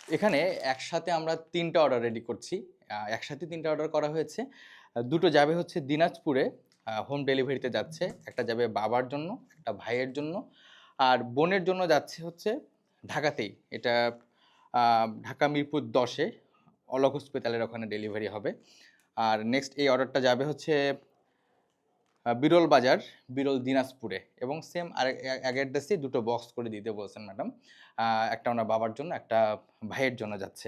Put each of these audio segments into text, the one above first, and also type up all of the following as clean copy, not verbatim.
এখানে একসাথে আমরা ৩ টা অর্ডার রেডি করছি। একসাথে ৩ টা অর্ডার করা হয়েছে। ২ টো যাবে হচ্ছে দিনাজপুরে, হোম ডেলিভারিতে যাচ্ছে। একটা যাবে বাবার জন্য, একটা ভাইয়ের জন্য। আর বোনের জন্য যাচ্ছে হচ্ছে ঢাকাতেই। এটা আ ঢাকা মিরপুর ১০ এ অলোক হসপিটালের ওখানে ডেলিভারি হবে। আর নেক্সট এই অর্ডারটা যাবে হচ্ছে বিরল বাজার, বিরল দিনাজপুরে এবং সেম এক অ্যাড্রেসেই ২ টো বক্স করে দিতে বলছেন ম্যাডাম। একটা ওনার বাবার জন্য, একটা ভাইয়ের জন্য যাচ্ছে।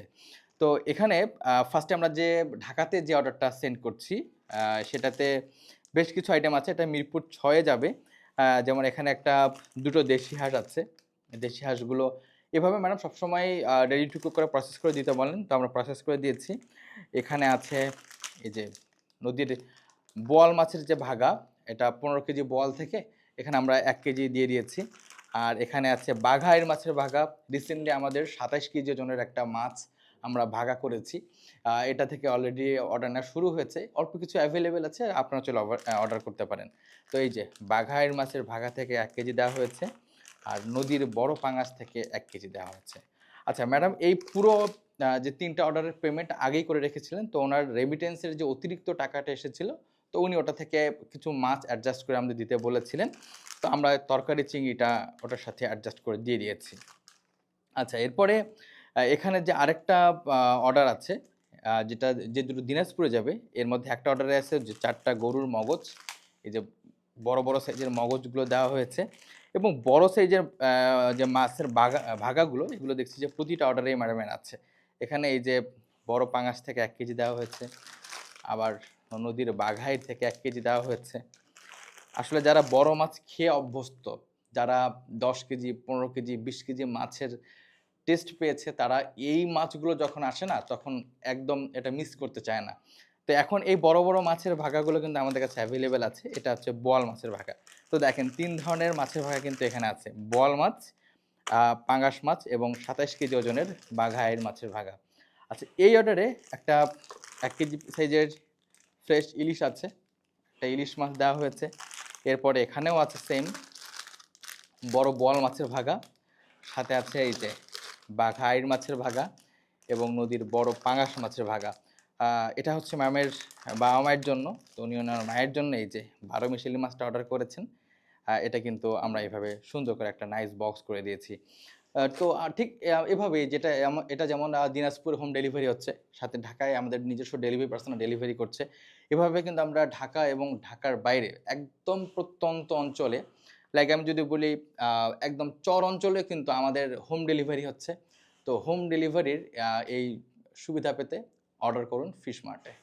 তো এখানে ফার্স্টে আমরা যে ঢাকাতে যে অর্ডারটা সেন্ড করছি, আ সেটাতে বেশ কিছু আইটেম আছে। এটা মিরপুর ৬ এ যাবে। যেমন এখানে ২ টো দেশি হাঁস আছে। দেশি হাঁসগুলো এভাবে ম্যাডাম সবসময় রেডি টু কুক করে প্রসেস করে দিতে বলেন। তো আমরা প্রসেস করে দিয়েছি। এখানে আছে এই যে নদীর বোয়াল মাছের যে ভাগা, এটা ১৫ কেজি বোয়াল থেকে এখানে আমরা ১ কেজি দিয়ে দিয়েছি। আর এখানে আছে বাঘাইড় মাছের ভাগা। রিসেন্টলি আমাদের ২৭ কেজি ওজনের একটা মাছ আমরা ভাগা করেছি। এটা থেকে অলরেডি অর্ডার নেওয়া শুরু হয়েছে। অল্প কিছু অ্যাভেইলেবল আছে, আপনারা চলে অর্ডার করতে পারেন। তো এই যে বাঘাইড় মাছের ভাগা থেকে ১ কেজি দেওয়া হয়েছে। আর নদীর বড় পাঙাশ থেকে ১ কেজি দেওয়া হচ্ছে। আচ্ছা ম্যাডাম, এই পুরো যে ৩ টা অর্ডারের পেমেন্ট আগেই করে রেখেছিলেন, তো উনার রেমিটেন্সের যে অতিরিক্ত টাকাটা এসেছিল, তো উনি ওটা থেকে কিছু মাছ অ্যাডজাস্ট করে আমাদের দিতে বলেছিলেন। তো আমরা তরকারি চিংড়িটা ওটার সাথে অ্যাডজাস্ট করে দিয়ে দিয়েছি। আচ্ছা, এরপরে এখানে যে আরেকটা আ অর্ডার আছে, যেটা যে দুটো দিনাজপুরে যাবে, এর মধ্যে একটা অর্ডারে আছে যে ৪ টা গরুর মগজ। এই যে বড়, বড় সাইজের মগজগুলো দেওয়া হয়েছে এবং বড় সাইজের যে মাছের ভাগাগুলো, এগুলো দেখছি যে প্রতিটা অর্ডারেই ম্যাডামের আছে। এখানে এই যে বড় পাঙাশ থেকে ১ কেজি দেওয়া হয়েছে। আবার নদীর বাঘাইড় থেকে ১ কেজি দেওয়া হয়েছে। আসলে যারা বড় মাছ খেয়ে অভ্যস্ত, যারা ১০ কেজি, ১৫ কেজি, ২০ কেজি মাছের টেস্ট পেয়েছে, তারা এই মাছগুলো যখন আসে না, তখন একদম এটা মিস করতে চায় না। তো এখন এই বড়, বড় মাছের ভাগাগুলো কিন্তু আমাদের কাছে এভেইলেবল আছে। এটা হচ্ছে বোয়াল মাছের ভাগা। তো দেখেন ৩ ধরনের মাছের ভাগা কিন্তু এখানে আছে। বোয়াল মাছ, আ পাঙ্গাস মাছ এবং ২৭ কেজি ওজনের বাঘাইড় মাছের ভাগা। আচ্ছা, এই অর্ডারে একটা ১ কেজি সাইজের ফ্রেশ ইলিশ আছে। একটা ইলিশ মাছ দেওয়া হয়েছে। এরপরে এখানেও আছে সেম বড় বোয়াল মাছের ভাগা। সাথে আছে এই যে বাঘাইড় মাছের ভাগা এবং নদীর বড় পাঙাশ মাছের ভাগা। আ এটা হচ্ছে ম্যামের বাবা মায়ের জন্য। তো উনি ওনার মায়ের জন্য এই যে ১২ মিশালি মাছটা অর্ডার করেছেন। এটা কিন্তু আমরা এভাবে সুন্দর করে একটা নাইস বক্স করে দিয়েছি। তো ঠিক এভাবেই এটা যেমন দিনাজপুর হোম ডেলিভারি হচ্ছে, সাথে ঢাকায় আমাদের নিজস্ব ডেলিভারি পার্সনরা ডেলিভারি করছে। এভাবে কিন্তু আমরা ঢাকা এবং ঢাকার বাইরে একদম প্রত্যন্ত অঞ্চলে, লাইক আমি যদি বলি আ একদম চর অঞ্চলে কিন্তু আমাদের হোম ডেলিভারি হচ্ছে। তো হোম ডেলিভারির এই সুবিধা পেতে অর্ডার করুন ফিশ মার্টে।